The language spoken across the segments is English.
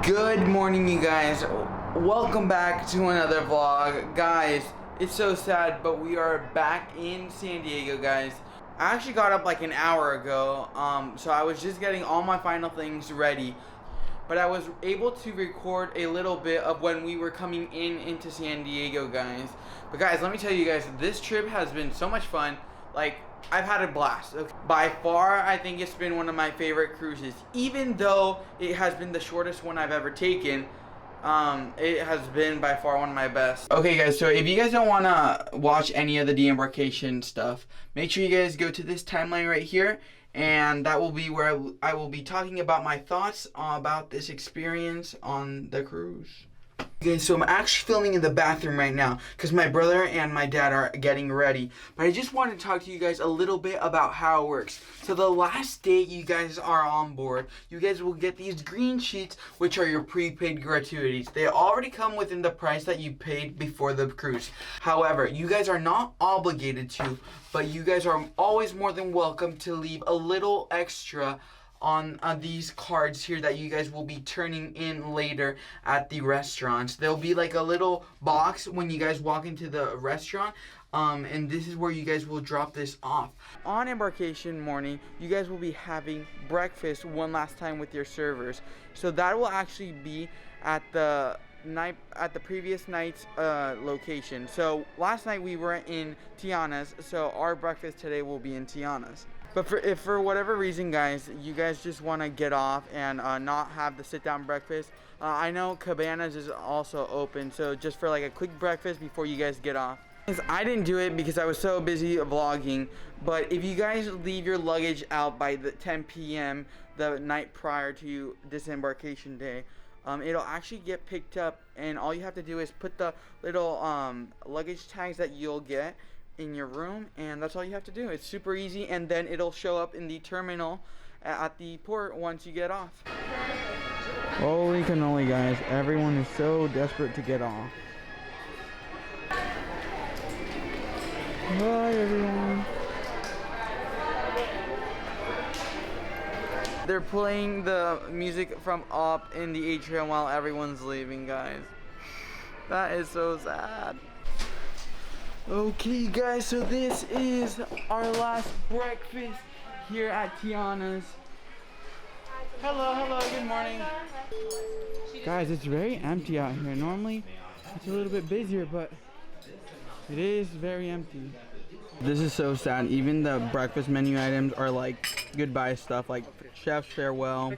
Good morning, you guys. Welcome back to another vlog. Guys, it's so sad, but we are back in San Diego, guys. I actually got up like an hour ago, so I was just getting all my final things ready. But I was able to record a little bit of when we were coming into San Diego, guys. But guys, let me tell you guys, this trip has been so much fun. Like, I've had a blast. By far, I think it's been one of my favorite cruises. Even though it has been the shortest one I've ever taken, it has been by far one of my best. Okay guys, so if you guys don't want to watch any of the Disembarkation stuff, make sure you guys go to this timeline right here, and that will be where I will be talking about my thoughts about this experience on the cruise. Okay, so I'm actually filming in the bathroom right now because my brother and my dad are getting ready. But I just wanted to talk to you guys a little bit about how it works. So the last day you guys are on board, you guys will get these green sheets, which are your prepaid gratuities. They already come within the price that you paid before the cruise. However, you guys are not obligated to, but you guys are always more than welcome to leave a little extra on these cards here that you guys will be turning in later at the restaurants. There'll be like a little box when you guys walk into the restaurant, and this is where you guys will drop this off. On embarkation morning, you guys will be having breakfast one last time with your servers. So that will actually be at the previous night's location. So last night we were in Tiana's, so our breakfast today will be in Tiana's. But if for whatever reason, guys, you guys just want to get off and not have the sit-down breakfast, I know Cabanas is also open, so just for like a quick breakfast before you guys get off. I didn't do it because I was so busy vlogging, but if you guys leave your luggage out by the 10 p.m. the night prior to disembarkation day, it'll actually get picked up, and all you have to do is put the little luggage tags that you'll get in your room, and that's all you have to do. It's super easy, and then it'll show up in the terminal at the port once you get off. Holy cannoli, guys, everyone is so desperate to get off. Hi everyone. They're playing the music from Up in the atrium while everyone's leaving, guys. That is so sad. Okay guys, so this is our last breakfast here at Tiana's. Hello, good morning. Guys, it's very empty out here. Normally it's a little bit busier, but it is very empty. This is so sad. Even the breakfast menu items are like goodbye stuff, like chef's farewell,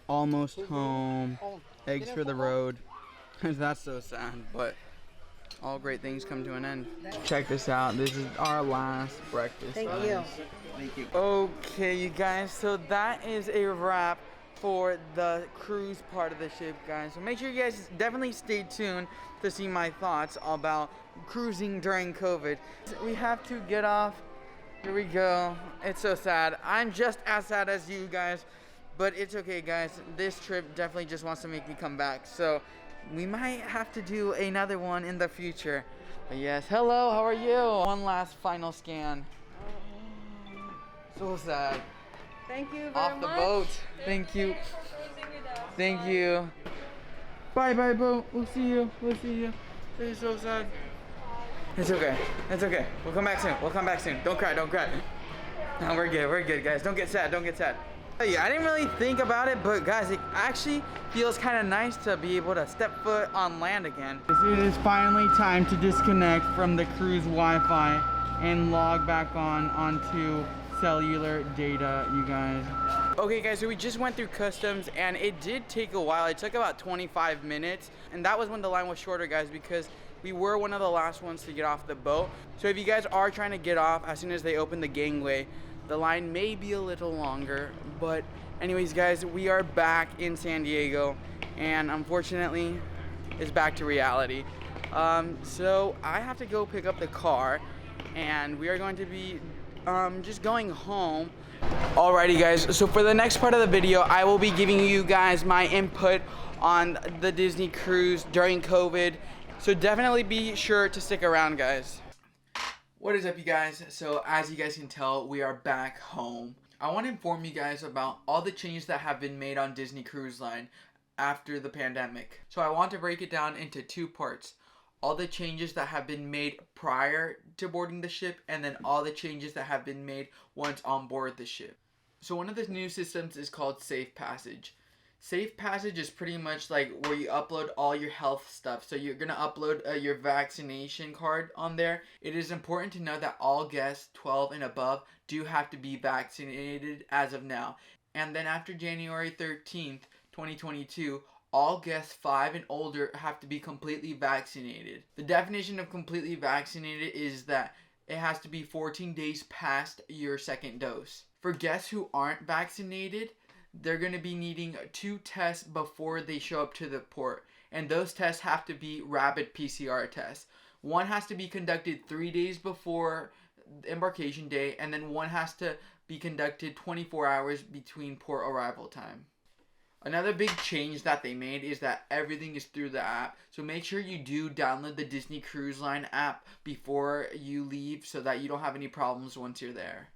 almost home, eggs for the road. That's so sad, but all great things come to an end. Check this out. This is our last breakfast. Thank you. Thank you. Okay, you guys. So that is a wrap for the cruise part of the ship, guys. So make sure you guys definitely stay tuned to see my thoughts about cruising during COVID. We have to get off. Here we go. It's so sad. I'm just as sad as you guys, but it's okay, guys. This trip definitely just wants to make me come back. So we might have to do another one in the future. But yes, hello, how are you? One last final scan. So sad. Thank you very much. Off the boat. Thank you. Thank you. Bye bye boat. We'll see you. This is so sad. It's okay. It's okay. We'll come back soon. Don't cry. No, we're good guys. Don't get sad. Yeah, I didn't really think about it, but guys, it actually feels kind of nice to be able to step foot on land again. It is finally time to disconnect from the cruise Wi-Fi and log back onto cellular data, you guys. Okay guys, so we just went through customs, and it did take a while. It took about 25 minutes, and that was when the line was shorter, guys, because we were one of the last ones to get off the boat. So if you guys are trying to get off as soon as they open the gangway, the line may be a little longer. But anyways, guys, we are back in San Diego, and unfortunately it's back to reality. So I have to go pick up the car, and we are going to be just going home. Alrighty guys, so for the next part of the video, I will be giving you guys my input on the Disney cruise during COVID. So definitely be sure to stick around, guys. What is up, you guys? So as you guys can tell, we are back home. I want to inform you guys about all the changes that have been made on Disney Cruise Line. after the pandemic. So I want to break it down into two parts. All the changes that have been made prior to boarding the ship, and then all the changes that have been made once on board the ship. So one of the new systems is called Safe Passage. Safe Passage is pretty much like where you upload all your health stuff. So you're going to upload your vaccination card on there. It is important to know that all guests 12 and above do have to be vaccinated as of now. And then after January 13th, 2022, all guests 5 and older have to be completely vaccinated. The definition of completely vaccinated is that it has to be 14 days past your second dose. For guests who aren't vaccinated, they're going to be needing 2 tests before they show up to the port. And those tests have to be rapid PCR tests. One has to be conducted 3 days before embarkation day, and then one has to be conducted 24 hours between port arrival time. Another big change that they made is that everything is through the app. So make sure you do download the Disney Cruise Line app before you leave so that you don't have any problems once you're there.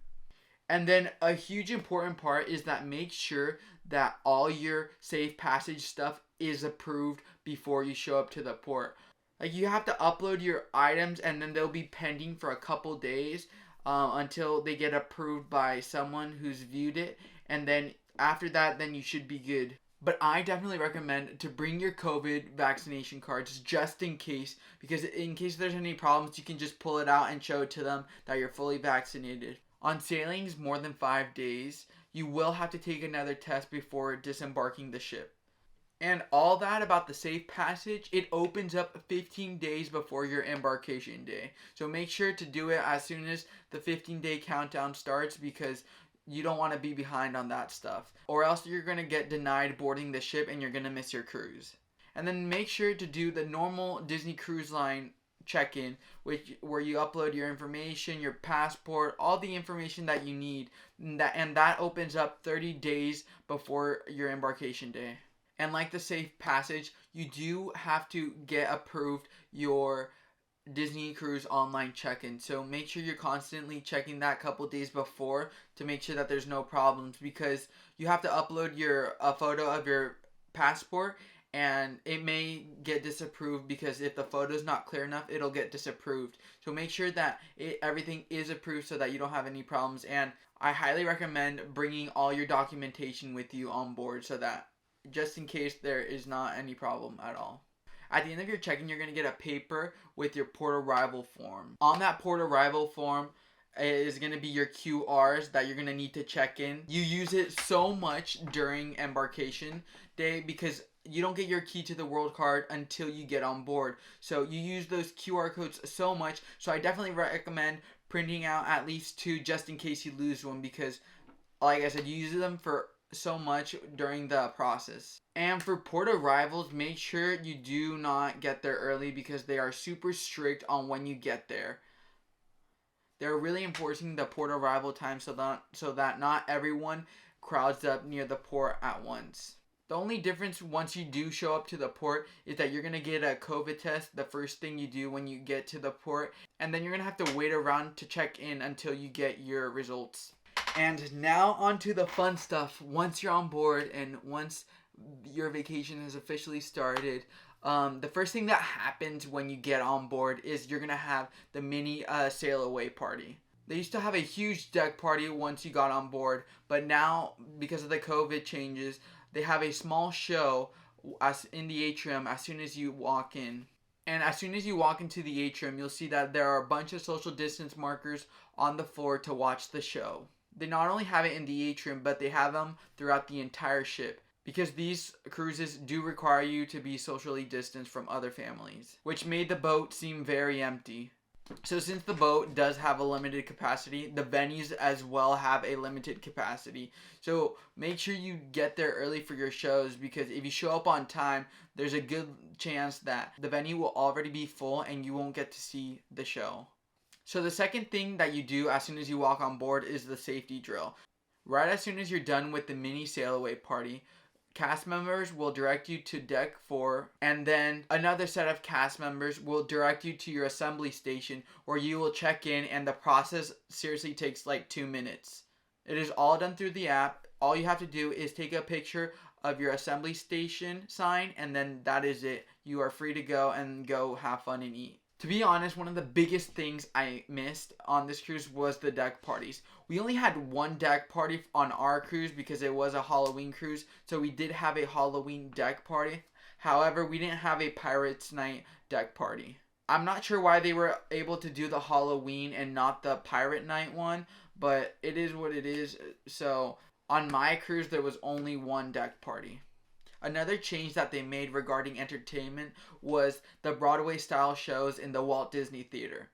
And then a huge important part is that make sure that all your Safe Passage stuff is approved before you show up to the port. Like, you have to upload your items and then they'll be pending for a couple days until they get approved by someone who's viewed it. And then after that, then you should be good. But I definitely recommend to bring your COVID vaccination cards just in case, because in case there's any problems, you can just pull it out and show it to them that you're fully vaccinated. On sailings more than 5 days, you will have to take another test before disembarking the ship. And all that about the Safe Passage, it opens up 15 days before your embarkation day. So make sure to do it as soon as the 15-day countdown starts, because you don't want to be behind on that stuff. Or else you're going to get denied boarding the ship and you're going to miss your cruise. And then make sure to do the normal Disney Cruise Line check-in, where you upload your information, your passport, all the information that you need. And that opens up 30 days before your embarkation day. And like the Safe Passage, you do have to get approved your Disney Cruise online check-in. So make sure you're constantly checking that couple days before to make sure that there's no problems, because you have to upload a photo of your passport and it may get disapproved, because if the photo is not clear enough, it'll get disapproved. So make sure that everything is approved so that you don't have any problems. And I highly recommend bringing all your documentation with you on board, so that just in case there is not any problem at all. At the end of your check-in, you're going to get a paper with your port arrival form. On that port arrival form is going to be your QRs that you're going to need to check in. You use it so much during embarkation day because you don't get your key to the world card until you get on board. So you use those QR codes so much. So I definitely recommend printing out at least 2 just in case you lose one, because like I said, you use them for so much during the process. And for port arrivals, make sure you do not get there early, because they are super strict on when you get there. They're really enforcing the port arrival time so that not everyone crowds up near the port at once. The only difference once you do show up to the port is that you're going to get a COVID test the first thing you do when you get to the port, and then you're going to have to wait around to check in until you get your results. And now on to the fun stuff. Once you're on board and once your vacation has officially started, the first thing that happens when you get on board is you're going to have the mini sail away party. They used to have a huge deck party once you got on board, but now, because of the COVID changes, they have a small show in the atrium as soon as you walk in. And as soon as you walk into the atrium, you'll see that there are a bunch of social distance markers on the floor to watch the show. They not only have it in the atrium, but they have them throughout the entire ship, because these cruises do require you to be socially distanced from other families, which made the boat seem very empty. So since the boat does have a limited capacity, the venues as well have a limited capacity. So make sure you get there early for your shows, because if you show up on time, there's a good chance that the venue will already be full and you won't get to see the show. So the second thing that you do as soon as you walk on board is the safety drill. Right as soon as you're done with the mini sail away party, cast members will direct you to deck 4, and then another set of cast members will direct you to your assembly station, where you will check in, and the process seriously takes like 2 minutes. It is all done through the app. All you have to do is take a picture of your assembly station sign, and then that is it. You are free to go and go have fun and eat. To be honest, one of the biggest things I missed on this cruise was the deck parties. We only had one deck party on our cruise because it was a Halloween cruise, so we did have a Halloween deck party. However, we didn't have a Pirates Night deck party. I'm not sure why they were able to do the Halloween and not the Pirate Night one, but it is what it is. So on my cruise, there was only one deck party. Another change that they made regarding entertainment was the Broadway style shows in the Walt Disney Theater.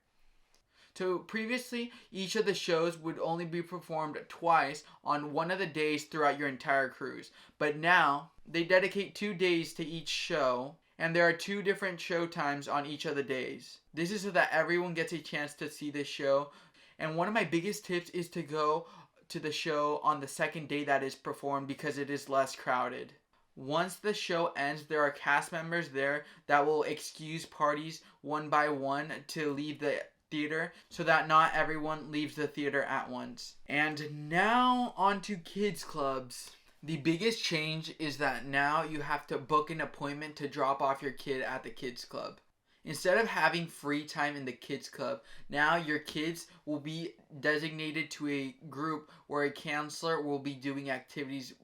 So previously, each of the shows would only be performed twice on one of the days throughout your entire cruise. But now, they dedicate 2 days to each show, and there are 2 different show times on each of the days. This is so that everyone gets a chance to see this show. And one of my biggest tips is to go to the show on the second day that is performed because it is less crowded. Once the show ends, there are cast members there that will excuse parties one by one to leave the theater so that not everyone leaves the theater at once. And now on to kids clubs. The biggest change is that now you have to book an appointment to drop off your kid at the kids club. Instead of having free time in the kids club, now your kids will be designated to a group where a counselor will be doing activities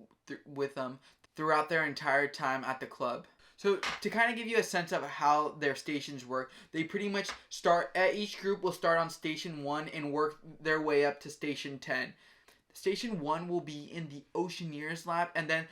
with them throughout their entire time at the club. So to kind of give you a sense of how their stations work, they pretty much each group will start on station 1 and work their way up to station 10. Station 1 will be in the Oceaneers lab, and then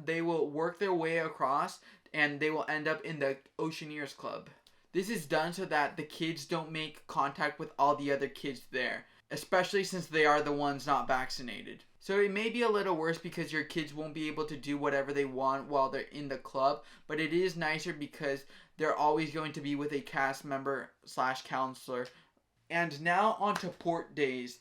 they will work their way across and they will end up in the Oceaneers club. This is done so that the kids don't make contact with all the other kids there, especially since they are the ones not vaccinated. So it may be a little worse because your kids won't be able to do whatever they want while they're in the club, but it is nicer because they're always going to be with a cast member / counselor. And now on to port days.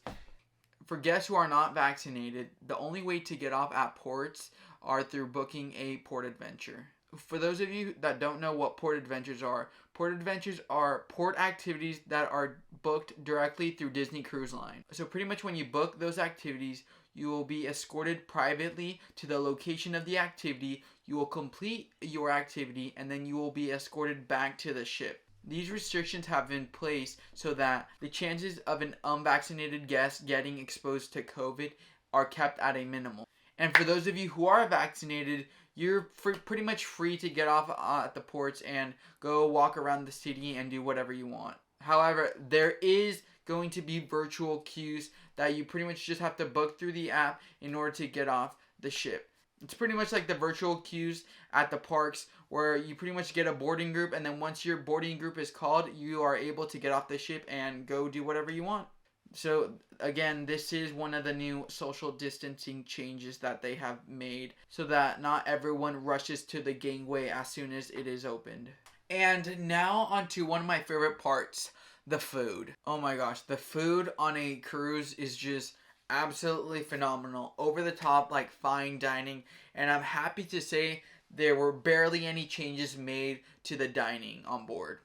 For guests who are not vaccinated, the only way to get off at ports are through booking a port adventure. For those of you that don't know what port adventures are port activities that are booked directly through Disney Cruise Line. So pretty much when you book those activities, you will be escorted privately to the location of the activity, you will complete your activity, and then you will be escorted back to the ship. These restrictions have been placed so that the chances of an unvaccinated guest getting exposed to COVID are kept at a minimum. And for those of you who are vaccinated, you're pretty much free to get off at the ports and go walk around the city and do whatever you want. However, there is going to be virtual queues that you pretty much just have to book through the app in order to get off the ship. It's pretty much like the virtual queues at the parks where you pretty much get a boarding group, and then once your boarding group is called, you are able to get off the ship and go do whatever you want. So again, this is one of the new social distancing changes that they have made so that not everyone rushes to the gangway as soon as it is opened. And now onto one of my favorite parts, the food. Oh my gosh, the food on a cruise is just absolutely phenomenal. Over the top, like fine dining. And I'm happy to say there were barely any changes made to the dining on board.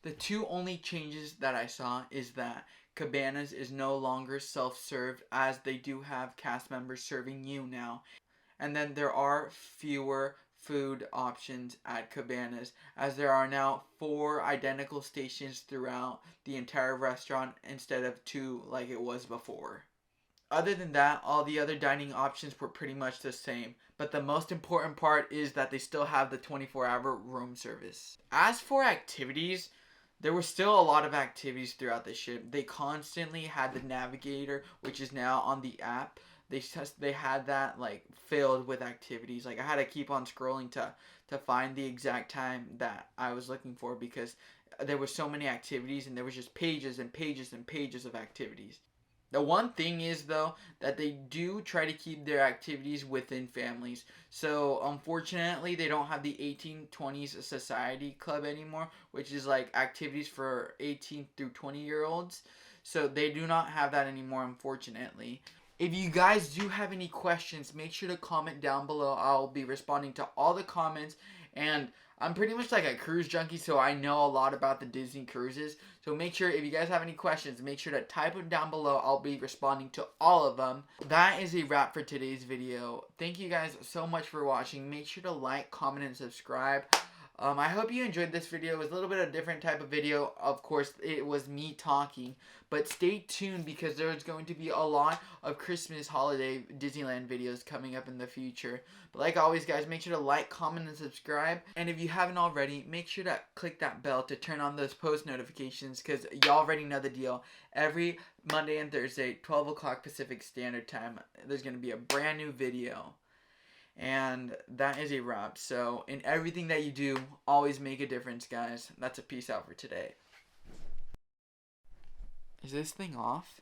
The 2 only changes that I saw is that Cabanas is no longer self-served, as they do have cast members serving you now. And then there are fewer food options at Cabanas, as there are now 4 identical stations throughout the entire restaurant instead of 2 like it was before. Other than that, all the other dining options were pretty much the same, but the most important part is that they still have the 24-hour room service. As for activities, there were still a lot of activities throughout the ship. They constantly had the navigator, which is now on the app. They had that like filled with activities. Like I had to keep on scrolling to find the exact time that I was looking for because there were so many activities and there was just pages and pages and pages of activities. The one thing is, though, that they do try to keep their activities within families. So, unfortunately, they don't have the 18-20s Society Club anymore, which is like activities for 18 through 20-year-olds. So, they do not have that anymore, unfortunately. If you guys do have any questions, make sure to comment down below. I'll be responding to all the comments. And I'm pretty much like a cruise junkie, so I know a lot about the Disney cruises. So make sure, if you guys have any questions, make sure to type them down below. I'll be responding to all of them. That is a wrap for today's video. Thank you guys so much for watching. Make sure to like, comment, and subscribe. I hope you enjoyed this video. It was a little bit of a different type of video. Of course, it was me talking. But stay tuned because there's going to be a lot of Christmas holiday Disneyland videos coming up in the future. But like always, guys, make sure to like, comment, and subscribe. And if you haven't already, make sure to click that bell to turn on those post notifications because y'all already know the deal. Every Monday and Thursday, 12 o'clock Pacific Standard Time, there's going to be a brand new video. And that is a wrap. So in everything that you do, always make a difference, guys. That's a peace out for today. Is this thing off?